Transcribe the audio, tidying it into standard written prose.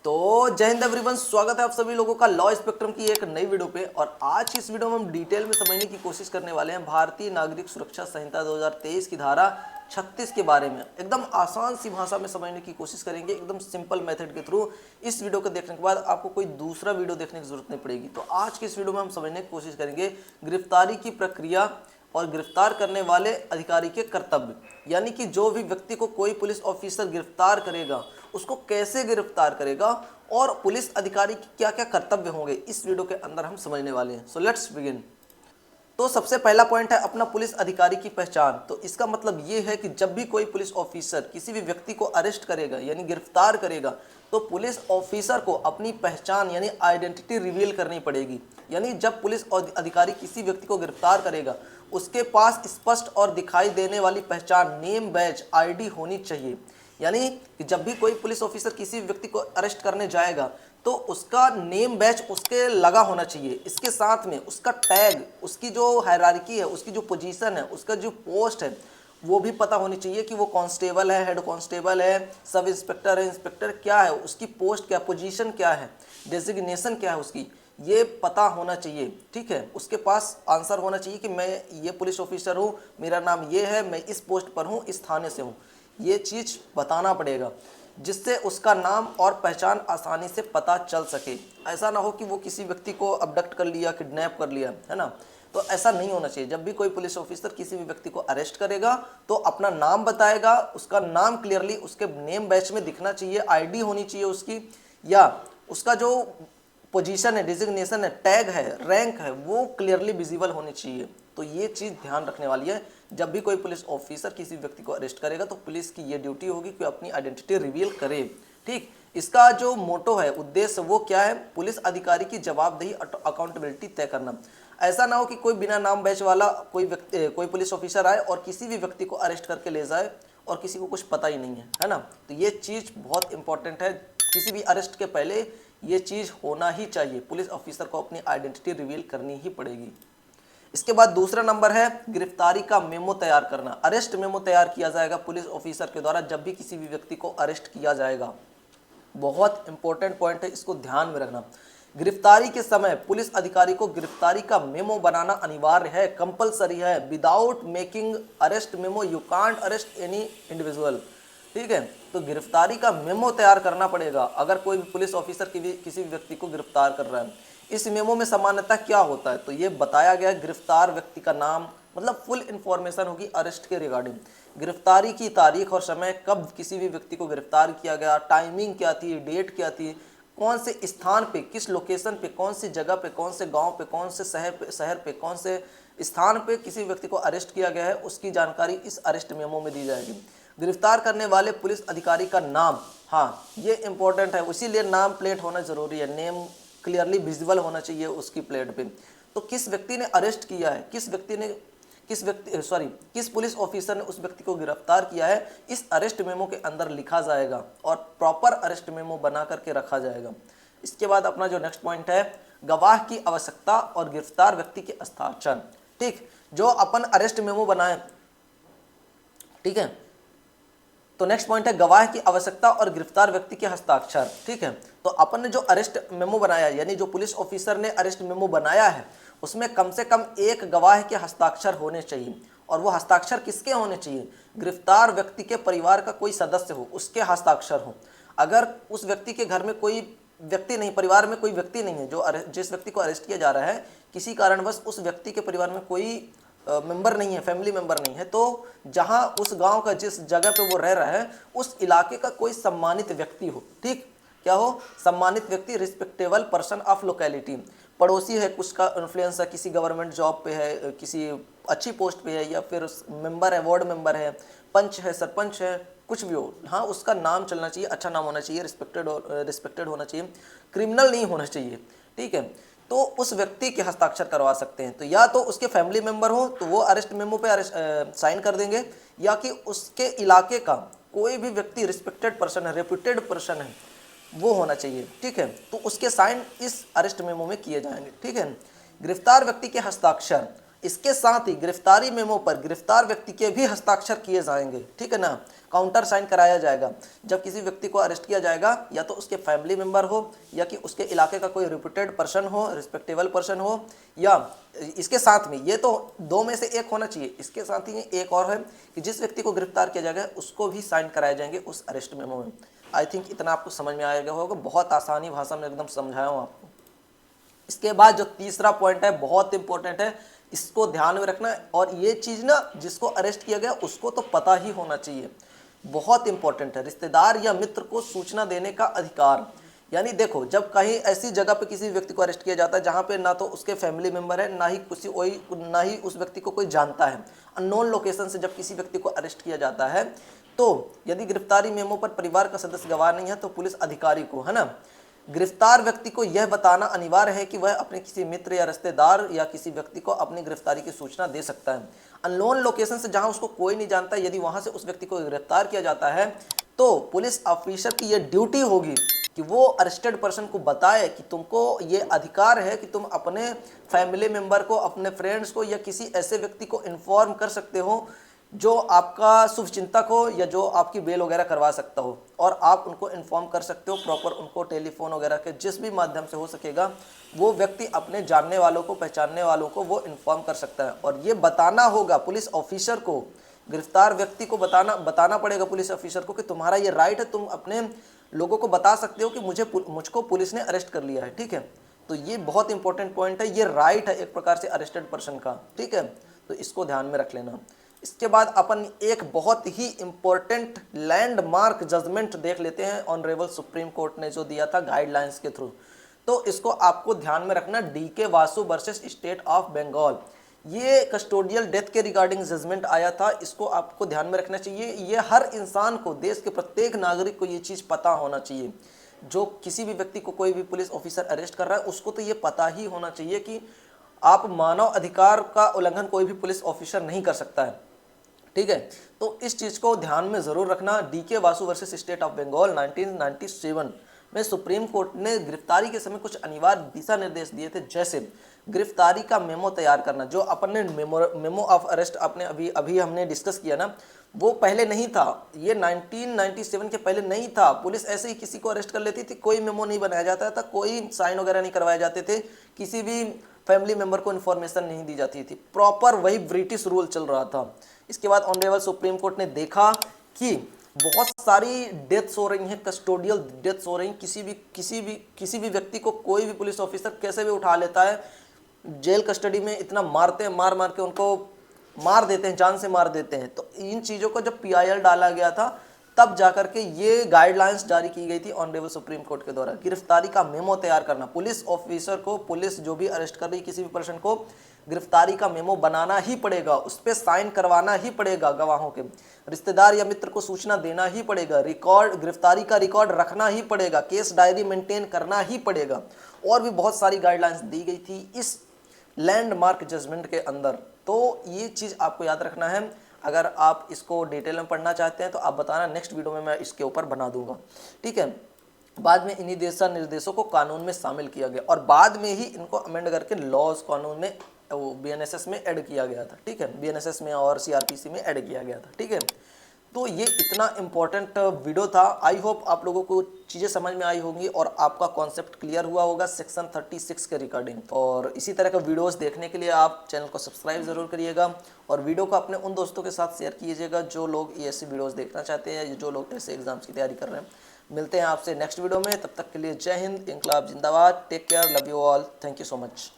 तो जय हिंद एवरीवन, स्वागत है आप सभी लोगों का लॉ स्पेक्ट्रम की एक नई वीडियो पे। और आज की इस वीडियो में हम डिटेल में समझने की कोशिश करने वाले हैं भारतीय नागरिक सुरक्षा संहिता 2023 की धारा 36 के बारे में। एकदम आसान सी भाषा में समझने की कोशिश करेंगे, एकदम सिंपल मेथड के थ्रू। इस वीडियो को देखने के बाद आपको कोई दूसरा वीडियो देखने की जरूरत नहीं पड़ेगी। तो आज की इस वीडियो में हम समझने की कोशिश करेंगे गिरफ्तारी की प्रक्रिया और गिरफ्तार करने वाले अधिकारी के कर्तव्य, यानी कि जो भी व्यक्ति को कोई पुलिस ऑफिसर गिरफ्तार करेगा उसको कैसे गिरफ्तार करेगा और पुलिस अधिकारी के क्या क्या कर्तव्य होंगे, इस वीडियो के अंदर हम समझने वाले हैं। So let's begin. तो सबसे पहला पॉइंट है अपना पुलिस अधिकारी की पहचान। तो इसका मतलब ये है कि जब भी कोई पुलिस ऑफिसर किसी भी व्यक्ति को अरेस्ट करेगा यानी गिरफ्तार करेगा, तो पुलिस ऑफिसर को अपनी पहचान यानी आइडेंटिटी रिवील करनी पड़ेगी। यानी जब पुलिस अधिकारी किसी व्यक्ति को गिरफ्तार करेगा उसके पास स्पष्ट और दिखाई देने वाली पहचान, नेम, बैज, आईडी होनी चाहिए। यानी कि जब भी कोई पुलिस ऑफिसर किसी व्यक्ति को अरेस्ट करने जाएगा तो उसका नेम बैच उसके लगा होना चाहिए। इसके साथ में उसका टैग, उसकी जो हायरार्की है, उसकी जो पोजीशन है, उसका जो पोस्ट है वो भी पता होनी चाहिए कि वो कांस्टेबल है, हेड कांस्टेबल है, सब इंस्पेक्टर है, इंस्पेक्टर क्या है, उसकी पोस्ट क्या, पोजीशन क्या है, डेजिग्नेशन क्या है उसकी, ये पता होना चाहिए। ठीक है, उसके पास आंसर होना चाहिए कि मैं ये पुलिस ऑफिसर हूँ, मेरा नाम ये है, मैं इस पोस्ट पर हूँ, इस थाने से हूँ। ये चीज़ बताना पड़ेगा जिससे उसका नाम और पहचान आसानी से पता चल सके। ऐसा ना हो कि वो किसी व्यक्ति को अबडक्ट कर लिया, किडनैप कर लिया, है ना। तो ऐसा नहीं होना चाहिए। जब भी कोई पुलिस ऑफिसर किसी भी व्यक्ति को अरेस्ट करेगा तो अपना नाम बताएगा, उसका नाम क्लियरली उसके नेम बैच में दिखना चाहिए, आईडी होनी चाहिए उसकी, या उसका जो पोजीशन है, डिजिग्नेशन है, टैग है, रैंक है, वो क्लियरली विजिबल होनी चाहिए। तो ये चीज़ ध्यान रखने वाली है। जब भी कोई पुलिस ऑफिसर किसी व्यक्ति को अरेस्ट करेगा तो पुलिस की ये ड्यूटी होगी कि अपनी आइडेंटिटी रिवील करे। ठीक, इसका जो मोटो है, उद्देश्य, वो क्या है? पुलिस अधिकारी की जवाबदेही, अकाउंटेबिलिटी तय करना। ऐसा ना हो कि कोई बिना नाम बैच वाला कोई पुलिस ऑफिसर आए और किसी भी व्यक्ति को अरेस्ट करके ले जाए और किसी को कुछ पता ही नहीं है ना। तो ये चीज़ बहुत इंपॉर्टेंट है। किसी भी अरेस्ट के पहले ये चीज़ होना ही चाहिए, पुलिस ऑफिसर को अपनी आइडेंटिटी रिवील करनी ही पड़ेगी। इसके बाद दूसरा नंबर है गिरफ्तारी का मेमो तैयार करना। अरेस्ट मेमो तैयार किया जाएगा पुलिस ऑफिसर के द्वारा जब भी किसी भी व्यक्ति को अरेस्ट किया जाएगा। बहुत इंपॉर्टेंट पॉइंट है, इसको ध्यान में रखना। गिरफ्तारी के समय पुलिस अधिकारी को गिरफ्तारी का मेमो बनाना अनिवार्य है, कंपलसरी है। Without making arrest memo you can't arrest any individual. ठीक है, तो गिरफ्तारी का मेमो तैयार करना पड़ेगा अगर कोई भी पुलिस ऑफिसर किसी भी व्यक्ति को गिरफ्तार कर रहा है। इस मेमो में सामान्यतः क्या होता है? तो ये बताया गया गिरफ्तार व्यक्ति का नाम, मतलब फुल इंफॉर्मेशन होगी अरेस्ट के रिगार्डिंग। गिरफ्तारी की तारीख और समय, कब किसी भी व्यक्ति को गिरफ्तार किया गया, टाइमिंग क्या थी, डेट क्या थी, कौन से स्थान पे, किस लोकेशन पे, कौन सी जगह पे, कौन से गांव पे, कौन से शहर पे, कौन से स्थान पे किसी व्यक्ति को अरेस्ट किया गया है, उसकी जानकारी इस अरेस्ट मेमो में दी जाएगी। गिरफ्तार करने वाले पुलिस अधिकारी का नाम, हाँ ये इंपॉर्टेंट है, इसीलिए नाम प्लेट होना जरूरी है। नेम क्लियरली विजिबल होना चाहिए उसकी प्लेट पे। तो किस व्यक्ति ने अरेस्ट किया है, किस पुलिस ऑफिसर ने उस व्यक्ति को गिरफ्तार किया है, इस अरेस्ट मेमो के अंदर लिखा जाएगा और प्रॉपर अरेस्ट मेमो बना करके रखा जाएगा। इसके बाद अपना जो नेक्स्ट पॉइंट है, गवाह की आवश्यकता और गिरफ्तार व्यक्ति के हस्ताक्षर। ठीक, जो अपन अरेस्ट मेमो बनाए, ठीक है, तो नेक्स्ट पॉइंट है गवाह की आवश्यकता और गिरफ्तार व्यक्ति के हस्ताक्षर। ठीक है, तो अपन ने जो अरेस्ट मेमो बनाया, यानी जो पुलिस ऑफिसर ने अरेस्ट मेमो बनाया है, उसमें कम से कम एक गवाह के हस्ताक्षर होने चाहिए। और वो हस्ताक्षर किसके होने चाहिए? गिरफ्तार व्यक्ति के परिवार का कोई सदस्य हो, उसके हस्ताक्षर हो। अगर उस व्यक्ति के घर में कोई व्यक्ति नहीं, परिवार में कोई व्यक्ति नहीं है जिस व्यक्ति को अरेस्ट किया जा रहा है, किसी कारणवश उस व्यक्ति के परिवार में कोई मेंबर नहीं है, फैमिली मेंबर नहीं है, तो जहां उस गांव का, जिस जगह पे वो रह रहा है, उस इलाके का कोई सम्मानित व्यक्ति हो। ठीक, क्या हो? सम्मानित व्यक्ति, रिस्पेक्टेबल पर्सन ऑफ लोकेलिटी। पड़ोसी है, कुछ का इन्फ्लुएंस है, किसी गवर्नमेंट जॉब पे है, किसी अच्छी पोस्ट पे है, या फिर मेंबर है, वार्ड मेंबर है, पंच है, सरपंच है, कुछ भी हो, हाँ उसका नाम चलना चाहिए, अच्छा नाम होना चाहिए, रिस्पेक्टेड होना चाहिए, क्रिमिनल नहीं होना चाहिए। ठीक है, तो उस व्यक्ति के हस्ताक्षर करवा सकते हैं। तो या तो उसके फैमिली मेंबर हो तो वो अरेस्ट मेमो पे साइन कर देंगे, या कि उसके इलाके का कोई भी व्यक्ति रिस्पेक्टेड पर्सन है, रेप्यूटेड पर्सन है, वो होना चाहिए। ठीक है, तो उसके साइन इस अरेस्ट मेमो में किए जाएंगे। ठीक है, गिरफ्तार व्यक्ति के हस्ताक्षर, इसके साथ ही गिरफ्तारी मेमो पर गिरफ्तार व्यक्ति के भी हस्ताक्षर किए जाएंगे, ठीक है ना, काउंटर साइन कराया जाएगा। जब किसी व्यक्ति को अरेस्ट किया जाएगा, या तो उसके फैमिली मेंबर हो, या कि उसके इलाके का कोई रिप्यूटेड पर्सन हो, रिस्पेक्टेबल पर्सन हो, या इसके साथ में, ये तो दो में से एक होना चाहिए, इसके साथ ही एक और है कि जिस व्यक्ति को गिरफ्तार किया जाएगा उसको भी साइन कराए जाएंगे उस अरेस्ट मेमो में। आई थिंक इतना आपको समझ में आएगा होगा, बहुत आसानी भाषा में एकदम समझाया हूँ आपको। इसके बाद जो तीसरा पॉइंट है बहुत इंपॉर्टेंट है, इसको ध्यान में रखना है, और ये चीज ना जिसको अरेस्ट किया गया उसको तो पता ही होना चाहिए, बहुत इंपॉर्टेंट है। रिश्तेदार या मित्र को सूचना देने का अधिकार। यानी देखो, जब कहीं ऐसी जगह पे किसी व्यक्ति को अरेस्ट किया जाता है जहां पे ना तो उसके फैमिली मेंबर है, ना ही उस व्यक्ति को कोई जानता है, अननोन लोकेशन से जब किसी व्यक्ति को अरेस्ट किया जाता है, तो यदि गिरफ्तारी मेमो पर परिवार का सदस्य गवाह नहीं है तो पुलिस अधिकारी को, है ना, गिरफ्तार व्यक्ति को यह बताना अनिवार्य है कि वह अपने किसी मित्र या रिश्तेदार या किसी व्यक्ति को अपनी गिरफ्तारी की सूचना दे सकता है। अननोन लोकेशन से जहां उसको कोई नहीं जानता, यदि वहां से उस व्यक्ति को गिरफ्तार किया जाता है तो पुलिस ऑफिसर की यह ड्यूटी होगी कि वो अरेस्टेड पर्सन को बताए कि तुमको ये अधिकार है कि तुम अपने फैमिली मेंबर को, अपने फ्रेंड्स को, या किसी ऐसे व्यक्ति को इन्फॉर्म कर सकते हो जो आपका शुभचिंतक हो या जो आपकी बेल वगैरह करवा सकता हो, और आप उनको इन्फॉर्म कर सकते हो प्रॉपर, उनको टेलीफोन वगैरह के जिस भी माध्यम से हो सकेगा वो व्यक्ति अपने जानने वालों को, पहचानने वालों को वो इन्फॉर्म कर सकता है। और ये बताना होगा पुलिस ऑफिसर को, गिरफ्तार व्यक्ति को बताना पड़ेगा पुलिस ऑफिसर को कि तुम्हारा ये राइट है, तुम अपने लोगों को बता सकते हो कि मुझको पुलिस ने अरेस्ट कर लिया है, ठीक है। तो ये बहुत इंपॉर्टेंट पॉइंट है, ये राइट है एक प्रकार से अरेस्टेड पर्सन का, ठीक है, तो इसको ध्यान में रख लेना। इसके बाद अपन एक बहुत ही इंपॉर्टेंट लैंडमार्क जजमेंट देख लेते हैं, ऑनरेबल सुप्रीम कोर्ट ने जो दिया था गाइडलाइंस के थ्रू। तो इसको आपको ध्यान में रखना, D K Vasu versus state of Bengal, ये कस्टोडियल डेथ के रिगार्डिंग जजमेंट आया था, इसको आपको ध्यान में रखना चाहिए। ये हर इंसान को, देश के प्रत्येक नागरिक को ये चीज़ पता होना चाहिए। जो किसी भी व्यक्ति को कोई भी पुलिस ऑफिसर अरेस्ट कर रहा है उसको तो ये पता ही होना चाहिए कि आप मानव अधिकार का उल्लंघन कोई भी पुलिस ऑफिसर नहीं कर सकता है, ठीक है। तो इस चीज़ को ध्यान में ज़रूर रखना। D K Vasu versus state of Bengal 1997 में सुप्रीम कोर्ट ने गिरफ्तारी के समय कुछ अनिवार्य दिशा निर्देश दिए थे, जैसे गिरफ्तारी का मेमो तैयार करना, जो अपन ने मेमो ऑफ अरेस्ट आपने अभी हमने डिस्कस किया ना, वो पहले नहीं था, ये 1997 के पहले नहीं था। पुलिस ऐसे ही किसी को अरेस्ट कर लेती थी, कोई मेमो नहीं बनाया जाता था, कोई साइन वगैरह नहीं करवाए जाते थे, किसी भी फैमिली मेंबर को इन्फॉर्मेशन नहीं दी जाती थी, प्रॉपर वही ब्रिटिश रूल चल रहा था। इसके बाद ऑनरेबल सुप्रीम कोर्ट ने देखा कि बहुत सारी डेथ्स हो रही हैं, कस्टोडियल डेथ्स हो रही हैं, किसी भी व्यक्ति को कोई भी पुलिस ऑफिसर कैसे भी उठा लेता है, जेल कस्टडी में इतना मारते हैं, मार के उनको मार देते हैं, जान से मार देते हैं। तो इन चीज़ों को जब PIL डाला गया था तब जाकर के ये गाइडलाइंस जारी की गई थी ऑनरेबल सुप्रीम कोर्ट के द्वारा। गिरफ्तारी का मेमो तैयार करना, पुलिस ऑफिसर को, पुलिस जो भी अरेस्ट कर रही किसी भी पर्सन को, गिरफ्तारी का मेमो बनाना ही पड़ेगा, उस पर साइन करवाना ही पड़ेगा गवाहों के, रिश्तेदार या मित्र को सूचना देना ही पड़ेगा, गिरफ्तारी का रिकॉर्ड रखना ही पड़ेगा, केस डायरी मेंटेन करना ही पड़ेगा, और भी बहुत सारी गाइडलाइंस दी गई थी इस लैंडमार्क जजमेंट के अंदर। तो ये चीज़ आपको याद रखना है। अगर आप इसको डिटेल में पढ़ना चाहते हैं तो आप बताना, नेक्स्ट वीडियो में मैं इसके ऊपर बना दूंगा, ठीक है। बाद में इन्हीं दिशा निर्देशों को कानून में शामिल किया गया और बाद में ही इनको अमेंड करके लॉज कानून में BNSS में ऐड किया गया था, ठीक है, BNSS में और CRPC में ऐड किया गया था, ठीक है। तो ये इतना इम्पोर्टेंट वीडियो था। आई होप आप लोगों को चीज़ें समझ में आई होंगी और आपका कॉन्सेप्ट क्लियर हुआ होगा सेक्शन 36 के रिगार्डिंग। और इसी तरह के वीडियोस देखने के लिए आप चैनल को सब्सक्राइब ज़रूर करिएगा और वीडियो को अपने उन दोस्तों के साथ शेयर कीजिएगा जो लोग ऐसी वीडियोस देखना चाहते हैं, जो लोग ऐसे एग्जाम्स की तैयारी कर रहे हैं। मिलते हैं आपसे नेक्स्ट वीडियो में, तब तक के लिए जय हिंद, इंकलाब जिंदाबाद, take care, love you all, thank you so much.